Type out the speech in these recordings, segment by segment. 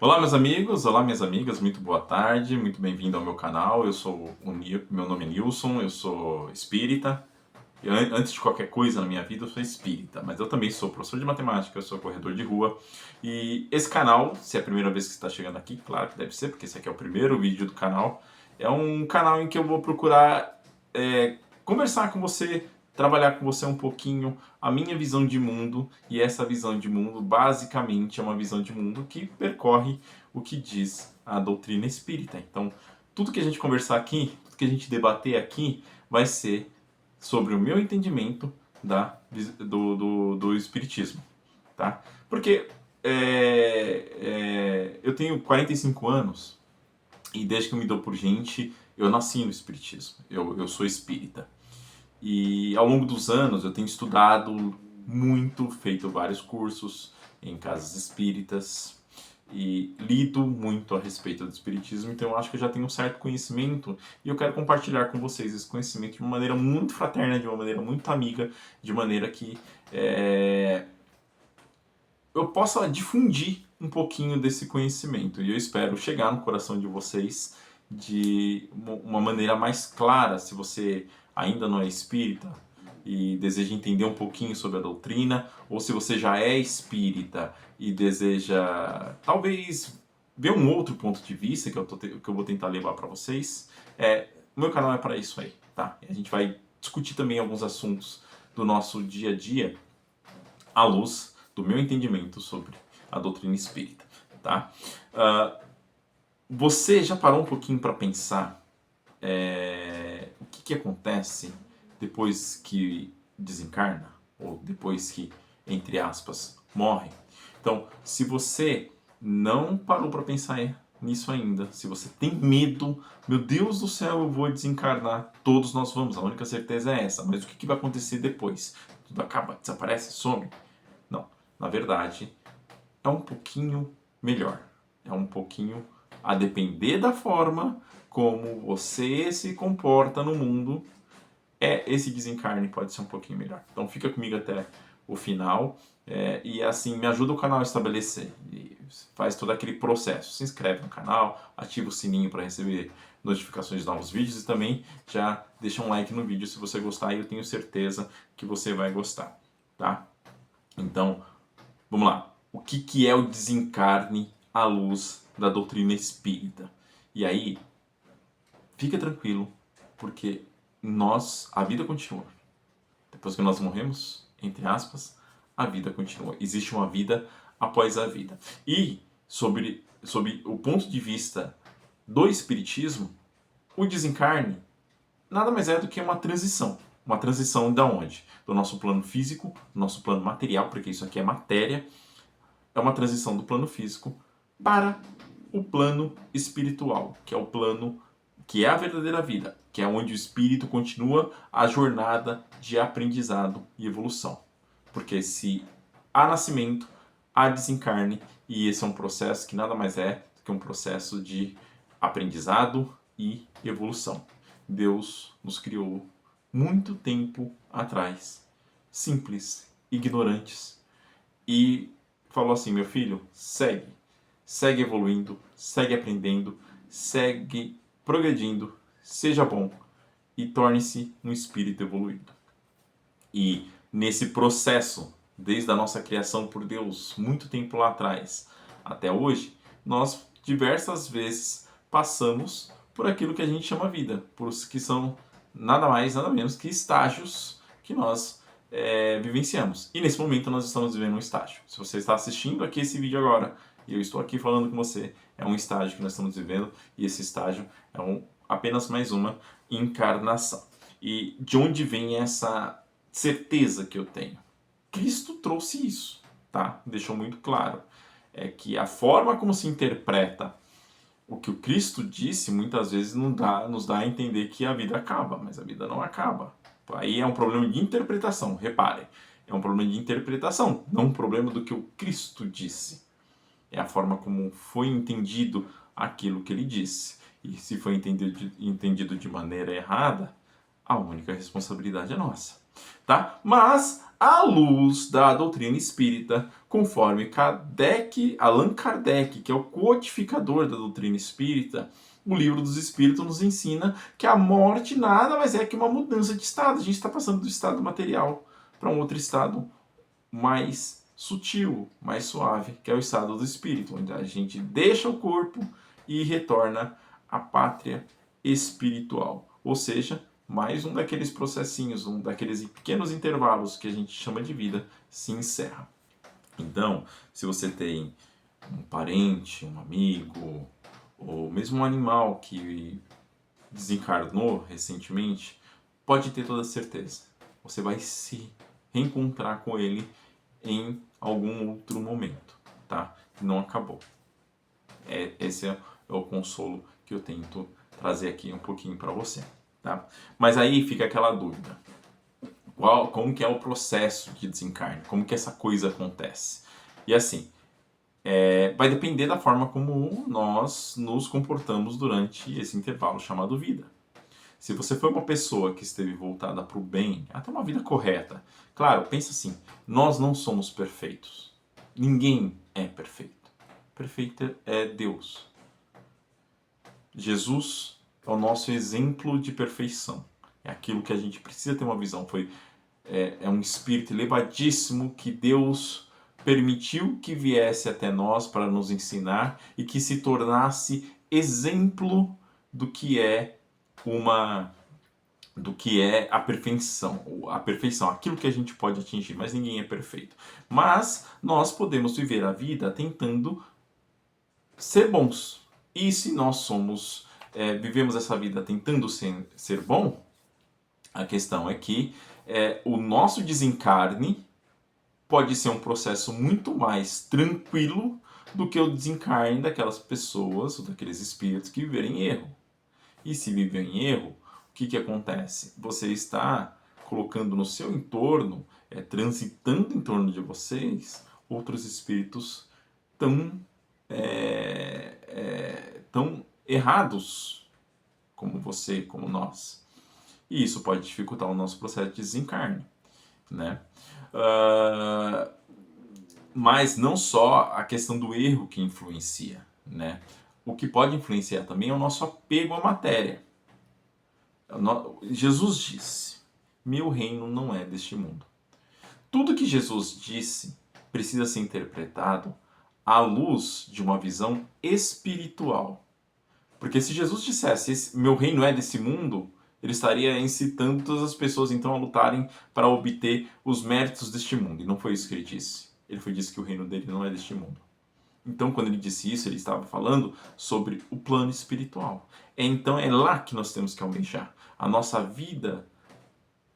Olá, meus amigos, olá, minhas amigas, muito boa tarde, muito bem-vindo ao meu canal. Eu sou meu nome é Nilson, eu sou espírita. Antes de qualquer coisa na minha vida, eu sou espírita, mas eu também sou professor de matemática, eu sou corredor de rua. E esse canal, se é a primeira vez que você está chegando aqui, claro que deve ser, porque esse aqui é o primeiro vídeo do canal, é um canal em que eu vou procurar conversar com você, trabalhar com você um pouquinho a minha visão de mundo, e essa visão de mundo basicamente é uma visão de mundo que percorre o que diz a doutrina espírita. Então, tudo que a gente conversar aqui, tudo que a gente debater aqui, vai ser sobre o meu entendimento do espiritismo, tá? Porque eu tenho 45 anos e desde que eu me dou por gente, eu nasci no espiritismo, eu sou espírita. E ao longo dos anos eu tenho estudado muito, feito vários cursos em casas espíritas e lido muito a respeito do espiritismo, então eu acho que eu já tenho um certo conhecimento e eu quero compartilhar com vocês esse conhecimento de uma maneira muito fraterna, de uma maneira muito amiga, de maneira que eu possa difundir um pouquinho desse conhecimento. E eu espero chegar no coração de vocês de uma maneira mais clara. Se você ainda não é espírita e deseja entender um pouquinho sobre a doutrina, ou se você já é espírita e deseja talvez ver um outro ponto de vista que eu vou tentar levar para vocês, o meu canal é para isso aí, tá? A gente vai discutir também alguns assuntos do nosso dia a dia à luz do meu entendimento sobre a doutrina espírita, tá? Você já parou um pouquinho para pensar o que acontece depois que desencarna? Ou depois que, entre aspas, morre? Então, se você não parou para pensar nisso ainda, se você tem medo, meu Deus do céu, eu vou desencarnar, todos nós vamos, a única certeza é essa, mas o que vai acontecer depois? Tudo acaba, desaparece, some? Não, na verdade, é um pouquinho melhor. É um pouquinho a depender da forma como você se comporta no mundo, esse desencarne pode ser um pouquinho melhor. Então fica comigo até o final e assim me ajuda o canal a estabelecer. E faz todo aquele processo. Se inscreve no canal, ativa o sininho para receber notificações de novos vídeos e também já deixa um like no vídeo se você gostar e eu tenho certeza que você vai gostar, tá? Então, vamos lá. O que é o desencarne à luz da doutrina espírita? E aí, fica tranquilo, porque a vida continua. Depois que nós morremos, entre aspas, a vida continua. Existe uma vida após a vida. E, sobre o ponto de vista do espiritismo, o desencarne nada mais é do que uma transição. Uma transição da onde? Do nosso plano físico, do nosso plano material, porque isso aqui é matéria, é uma transição do plano físico para o plano espiritual, que é o plano que é a verdadeira vida, que é onde o espírito continua a jornada de aprendizado e evolução. Porque se há nascimento, há desencarne, e esse é um processo que nada mais é do que um processo de aprendizado e evolução. Deus nos criou muito tempo atrás, simples, ignorantes, e falou assim: meu filho, segue evoluindo, segue aprendendo, segue progredindo, seja bom e torne-se um espírito evoluído. E nesse processo, desde a nossa criação por Deus, muito tempo lá atrás, até hoje, nós diversas vezes passamos por aquilo que a gente chama vida, por os que são nada mais, nada menos que estágios que nós vivenciamos. E nesse momento nós estamos vivendo um estágio. Se você está assistindo aqui esse vídeo agora e eu estou aqui falando com você, é um estágio que nós estamos vivendo e esse estágio é apenas mais uma encarnação. E de onde vem essa certeza que eu tenho? Cristo trouxe isso, tá? Deixou muito claro. É que a forma como se interpreta o que o Cristo disse muitas vezes nos dá a entender que a vida acaba, mas a vida não acaba. Aí é um problema de interpretação, repare. É um problema de interpretação, não um problema do que o Cristo disse. É a forma como foi entendido aquilo que ele disse. E se foi entendido de maneira errada, a única responsabilidade é nossa. Tá? Mas à luz da doutrina espírita, conforme Allan Kardec, que é o codificador da doutrina espírita, o Livro dos Espíritos nos ensina que a morte nada mais é que uma mudança de estado. A gente está passando do estado material para um outro estado mais sutil, mais suave, que é o estado do espírito, onde a gente deixa o corpo e retorna à pátria espiritual. Ou seja, mais um daqueles processinhos, um daqueles pequenos intervalos que a gente chama de vida se encerra. Então, se você tem um parente, um amigo, ou mesmo um animal que desencarnou recentemente, pode ter toda certeza. Você vai se reencontrar com ele em algum outro momento, tá? Não acabou. Esse é o consolo que eu tento trazer aqui um pouquinho para você, tá? Mas aí fica aquela dúvida. Como que é o processo de desencarne? Como que essa coisa acontece? E assim, vai depender da forma como nós nos comportamos durante esse intervalo chamado vida. Se você foi uma pessoa que esteve voltada para o bem, até uma vida correta, claro, pensa assim, nós não somos perfeitos. Ninguém é perfeito. Perfeito é Deus. Jesus é o nosso exemplo de perfeição. É aquilo que a gente precisa ter uma visão. É um espírito elevadíssimo que Deus permitiu que viesse até nós para nos ensinar e que se tornasse exemplo do que é a perfeição, aquilo que a gente pode atingir, mas ninguém é perfeito. Mas nós podemos viver a vida tentando ser bons. E se nós vivemos essa vida tentando ser bom, a questão é que o nosso desencarne pode ser um processo muito mais tranquilo do que o desencarne daquelas pessoas ou daqueles espíritos que viverem em erro. E se viver em erro, o que acontece? Você está colocando no seu entorno, transitando em torno de vocês, outros espíritos tão errados como você, como nós. E isso pode dificultar o nosso processo de desencarne, né? Mas não só a questão do erro que influencia, né? O que pode influenciar também é o nosso apego à matéria. Jesus disse: meu reino não é deste mundo. Tudo que Jesus disse precisa ser interpretado à luz de uma visão espiritual. Porque se Jesus dissesse, meu reino é desse mundo, ele estaria incitando todas as pessoas então a lutarem para obter os méritos deste mundo. E não foi isso que ele disse. Ele disse que o reino dele não é deste mundo. Então, quando ele disse isso, ele estava falando sobre o plano espiritual. Então é lá que nós temos que almejar. A nossa vida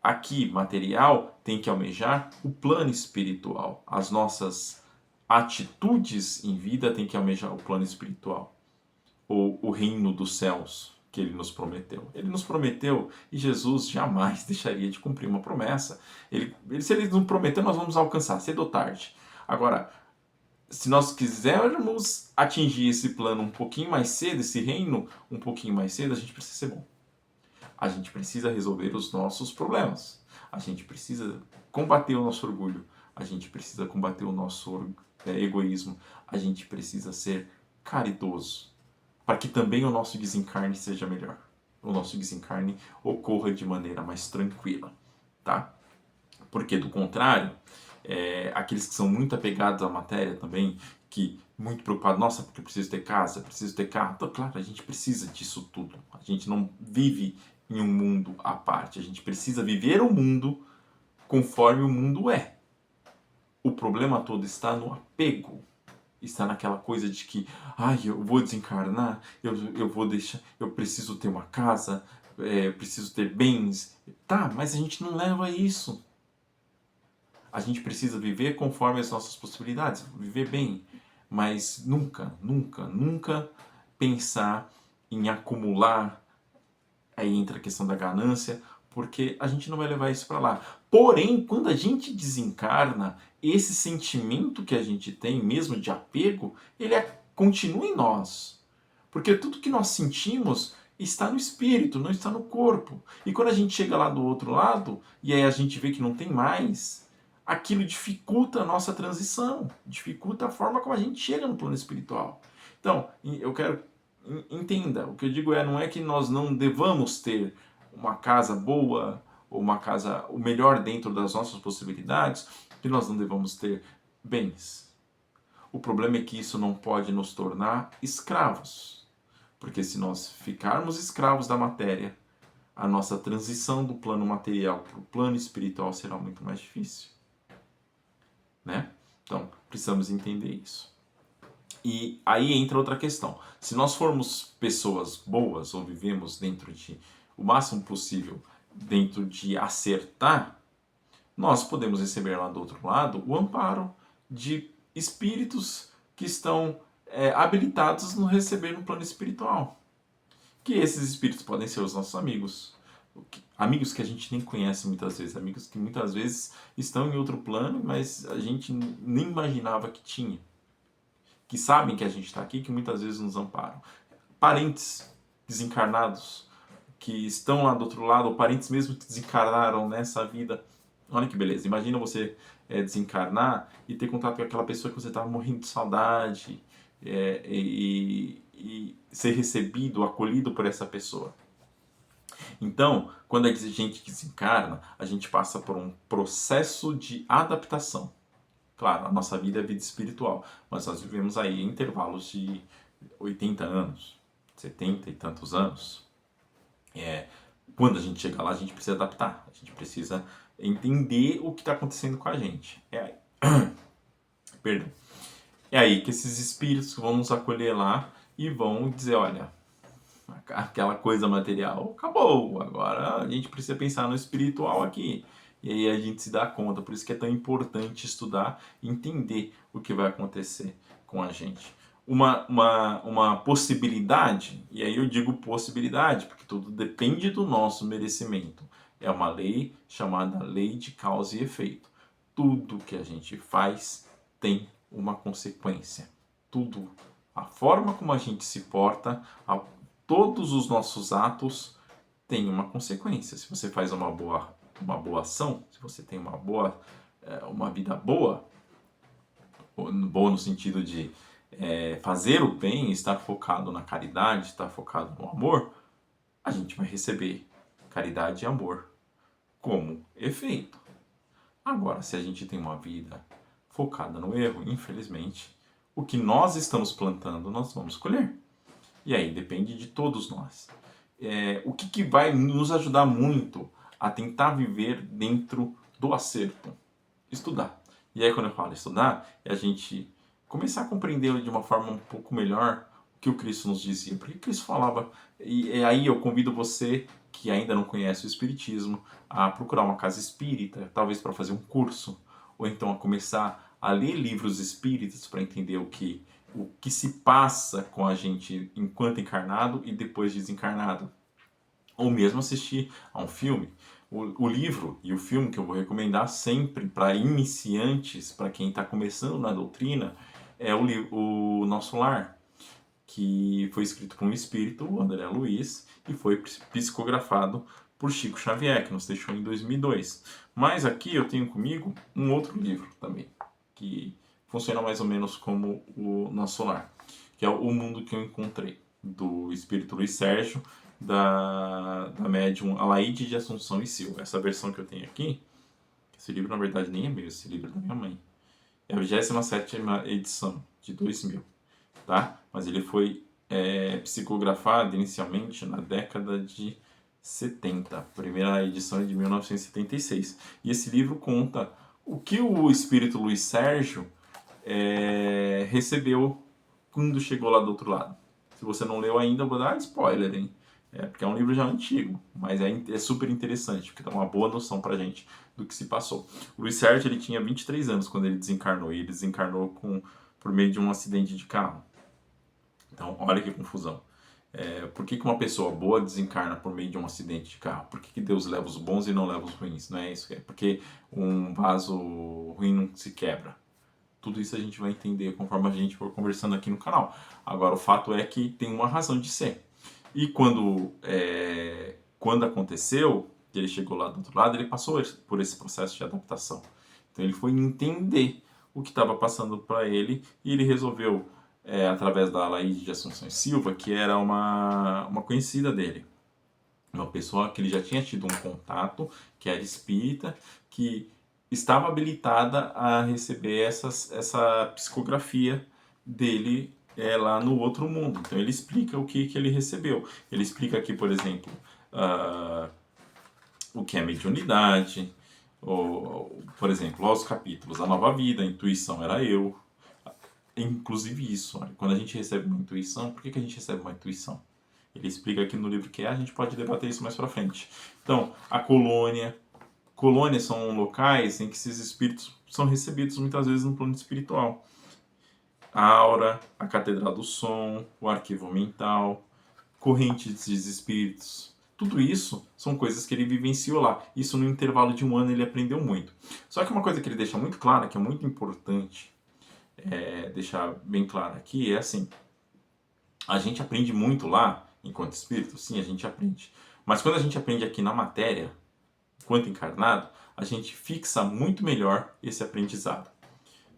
aqui, material, tem que almejar o plano espiritual. As nossas atitudes em vida têm que almejar o plano espiritual. Ou o reino dos céus que ele nos prometeu. Ele nos prometeu e Jesus jamais deixaria de cumprir uma promessa. Se ele nos prometeu, nós vamos alcançar, cedo ou tarde. Agora, se nós quisermos atingir esse plano um pouquinho mais cedo, esse reino um pouquinho mais cedo, a gente precisa ser bom. A gente precisa resolver os nossos problemas. A gente precisa combater o nosso orgulho. A gente precisa combater o nosso egoísmo. A gente precisa ser caridoso, para que também o nosso desencarne seja melhor. O nosso desencarne ocorra de maneira mais tranquila, tá? Porque, do contrário, aqueles que são muito apegados à matéria também, que muito preocupados, nossa, porque eu preciso ter casa, preciso ter carro. Então, claro, a gente precisa disso tudo. A gente não vive em um mundo à parte. A gente precisa viver o mundo conforme o mundo é. O problema todo está no apego. Está naquela coisa de que, eu vou desencarnar, eu vou deixar, eu preciso ter uma casa, preciso ter bens. Tá, mas a gente não leva isso. A gente precisa viver conforme as nossas possibilidades, viver bem, mas nunca, nunca, nunca pensar em acumular. Aí entra a questão da ganância, porque a gente não vai levar isso para lá. Porém, quando a gente desencarna, esse sentimento que a gente tem, mesmo de apego, ele continua em nós. Porque tudo que nós sentimos está no espírito, não está no corpo. E quando a gente chega lá do outro lado, e aí a gente vê que não tem mais, aquilo dificulta a nossa transição, dificulta a forma como a gente chega no plano espiritual. Então, eu quero entenda, o que eu digo não é que nós não devamos ter uma casa boa, ou uma casa o melhor dentro das nossas possibilidades, que nós não devamos ter bens. O problema é que isso não pode nos tornar escravos. Porque se nós ficarmos escravos da matéria, a nossa transição do plano material para o plano espiritual será muito mais difícil. Né? Então, precisamos entender isso. E aí entra outra questão. Se nós formos pessoas boas ou vivemos dentro de o máximo possível dentro de acertar, nós podemos receber lá do outro lado o amparo de espíritos que estão habilitados no receber no plano espiritual. Que esses espíritos podem ser os nossos amigos. Amigos que a gente nem conhece muitas vezes. Amigos que muitas vezes estão em outro plano, mas a gente nem imaginava que tinha. Que sabem que a gente está aqui, que muitas vezes nos amparam. Parentes desencarnados, que estão lá do outro lado, ou parentes mesmo que desencarnaram nessa vida. Olha que beleza, imagina você desencarnar e ter contato com aquela pessoa que você estava morrendo de saudade e ser recebido, acolhido por essa pessoa. Então, quando a gente desencarna, a gente passa por um processo de adaptação. Claro, a nossa vida é vida espiritual, mas nós vivemos aí em intervalos de 80 anos, 70 e tantos anos. Quando a gente chega lá, a gente precisa adaptar, a gente precisa entender o que está acontecendo com a gente. Perdão. É aí que esses espíritos vão nos acolher lá e vão dizer, olha, aquela coisa material acabou, agora a gente precisa pensar no espiritual aqui. E aí a gente se dá conta, por isso que é tão importante estudar e entender o que vai acontecer com a gente. Uma possibilidade, e aí eu digo possibilidade, porque tudo depende do nosso merecimento. É uma lei chamada lei de causa e efeito. Tudo que a gente faz tem uma consequência. Tudo. A forma como a gente se porta, todos os nossos atos têm uma consequência. Se você faz uma boa ação, se você tem uma vida boa no sentido de fazer o bem, estar focado na caridade, estar focado no amor, a gente vai receber caridade e amor como efeito. Agora, se a gente tem uma vida focada no erro, infelizmente, o que nós estamos plantando, nós vamos colher. E aí depende de todos nós. O que vai nos ajudar muito a tentar viver dentro do acerto? Estudar. E aí quando eu falo estudar, é a gente começar a compreender de uma forma um pouco melhor o que o Cristo nos dizia. Porque o Cristo falava, e aí eu convido você que ainda não conhece o Espiritismo a procurar uma casa espírita, talvez para fazer um curso, ou então a começar a ler livros espíritas para entender o que se passa com a gente enquanto encarnado e depois desencarnado. Ou mesmo assistir a um filme. O livro e o filme que eu vou recomendar sempre para iniciantes, para quem está começando na doutrina, é o Nosso Lar, que foi escrito por um espírito, o André Luiz, e foi psicografado por Chico Xavier, que nos deixou em 2002. Mas aqui eu tenho comigo um outro livro também, que funciona mais ou menos como o Nosso Lar, que é O Mundo que eu Encontrei, do espírito Luiz Sérgio, da médium Alaide de Assunção e Silva. Essa versão que eu tenho aqui, esse livro na verdade nem é meu, esse livro é da minha mãe. É a 27ª edição, de 2000, tá? Mas ele foi psicografado inicialmente na década de 70. A primeira edição é de 1976. E esse livro conta o que o espírito Luiz Sérgio recebeu quando chegou lá do outro lado. Se você não leu ainda, eu vou dar spoiler, hein? Porque é um livro já antigo, mas é super interessante, porque dá uma boa noção pra gente do que se passou. O Luiz Sérgio ele tinha 23 anos quando ele desencarnou, e ele desencarnou por meio de um acidente de carro. Então, olha que confusão. Por que uma pessoa boa desencarna por meio de um acidente de carro? Por que Deus leva os bons e não leva os ruins? Não é isso? É porque um vaso ruim não se quebra. Tudo isso a gente vai entender conforme a gente for conversando aqui no canal. Agora, o fato é que tem uma razão de ser. E quando aconteceu, que ele chegou lá do outro lado, ele passou por esse processo de adaptação. Então ele foi entender o que estava passando para ele e ele resolveu, através da Laíde de Assunção e Silva, que era uma conhecida dele, uma pessoa que ele já tinha tido um contato, que era espírita, que estava habilitada a receber essa psicografia dele lá no outro mundo. Então ele explica o que ele recebeu. Ele explica aqui, por exemplo, ah, o que é mediunidade, por exemplo, os capítulos, a nova vida, a intuição era eu. Inclusive isso, olha, quando a gente recebe uma intuição, por que a gente recebe uma intuição? Ele explica aqui no livro que a gente pode debater isso mais pra frente. Então, a colônia. Colônias são locais em que esses espíritos são recebidos muitas vezes no plano espiritual. A aura, a catedral do som, o arquivo mental, correntes de espíritos. Tudo isso são coisas que ele vivenciou lá. Isso no intervalo de um ano ele aprendeu muito. Só que uma coisa que ele deixa muito clara, que é muito importante deixar bem claro aqui, é assim: a gente aprende muito lá, enquanto espírito, sim, a gente aprende. Mas quando a gente aprende aqui na matéria, enquanto encarnado, a gente fixa muito melhor esse aprendizado,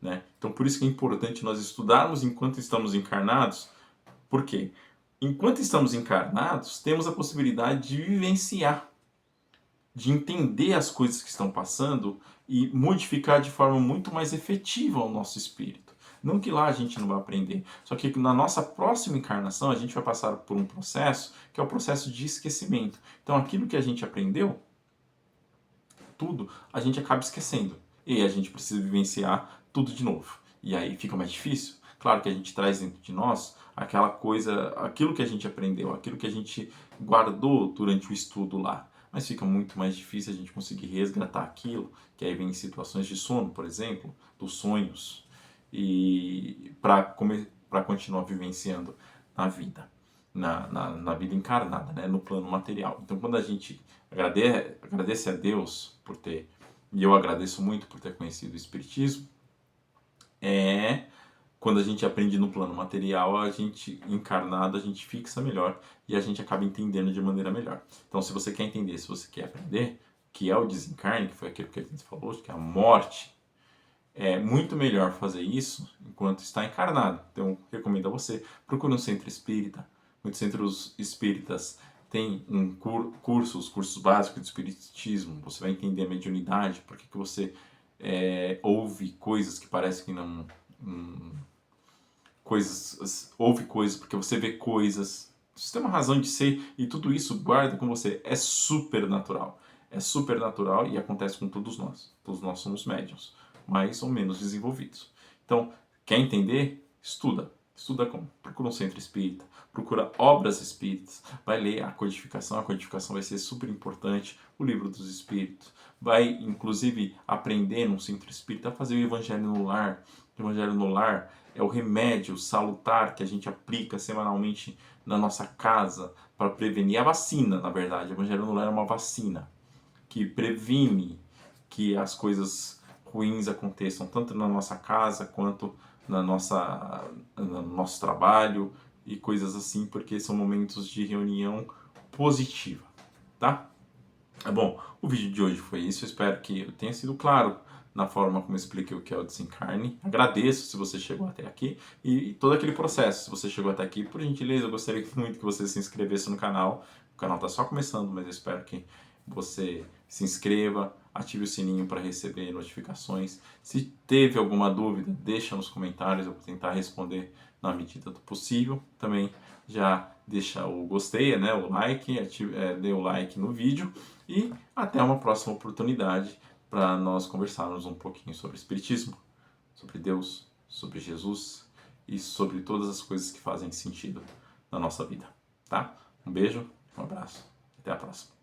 né? Então, por isso que é importante nós estudarmos enquanto estamos encarnados. Por quê? Enquanto estamos encarnados, temos a possibilidade de vivenciar, de entender as coisas que estão passando e modificar de forma muito mais efetiva o nosso espírito. Não que lá a gente não vai aprender, só que na nossa próxima encarnação a gente vai passar por um processo que é o processo de esquecimento. Então aquilo que a gente aprendeu, tudo, a gente acaba esquecendo. E a gente precisa vivenciar tudo de novo. E aí fica mais difícil. Claro que a gente traz dentro de nós aquela coisa, aquilo que a gente aprendeu, aquilo que a gente guardou durante o estudo lá. Mas fica muito mais difícil a gente conseguir resgatar aquilo, que aí vem em situações de sono, por exemplo, dos sonhos, e para continuar vivenciando na vida, na vida encarnada, né, no plano material. Então, quando a gente agradece a Deus por ter, e eu agradeço muito por ter conhecido o Espiritismo, quando a gente aprende no plano material, a gente encarnado, a gente fixa melhor e a gente acaba entendendo de maneira melhor. Então, se você quer entender, se você quer aprender, que é o desencarne, que foi aquilo que a gente falou, que é a morte, é muito melhor fazer isso enquanto está encarnado. Então, recomendo a você, procure um centro espírita. Muitos centros espíritas têm os cursos básicos de espiritismo. Você vai entender a mediunidade, porque que você ouve coisas que parece que não... ouve coisas porque você vê coisas. Você tem uma razão de ser e tudo isso guarda com você. É super natural. É super natural e acontece com todos nós. Todos nós somos médiuns, mais ou menos desenvolvidos. Então, quer entender? Estuda. Estuda como? Procura um centro espírita, procura obras espíritas, vai ler a codificação vai ser super importante, o livro dos espíritos, vai inclusive aprender num centro espírita a fazer o evangelho no lar. O evangelho no lar é o remédio salutar que a gente aplica semanalmente na nossa casa para prevenir a vacina, na verdade. O evangelho no lar é uma vacina que previne que as coisas ruins aconteçam tanto na nossa casa quanto no nosso trabalho e coisas assim, porque são momentos de reunião positiva, tá? Bom, o vídeo de hoje foi isso, eu espero que eu tenha sido claro na forma como eu expliquei o que é o desencarne. Agradeço se você chegou até aqui e todo aquele processo. Se você chegou até aqui, por gentileza, eu gostaria muito que você se inscrevesse no canal. O canal está só começando, mas eu espero que você se inscreva, ative o sininho para receber notificações. Se teve alguma dúvida, deixa nos comentários, eu vou tentar responder na medida do possível. Também já deixa o gostei, né, o like, dê o like no vídeo e até uma próxima oportunidade para nós conversarmos um pouquinho sobre Espiritismo, sobre Deus, sobre Jesus e sobre todas as coisas que fazem sentido na nossa vida, tá? Um beijo, um abraço, até a próxima.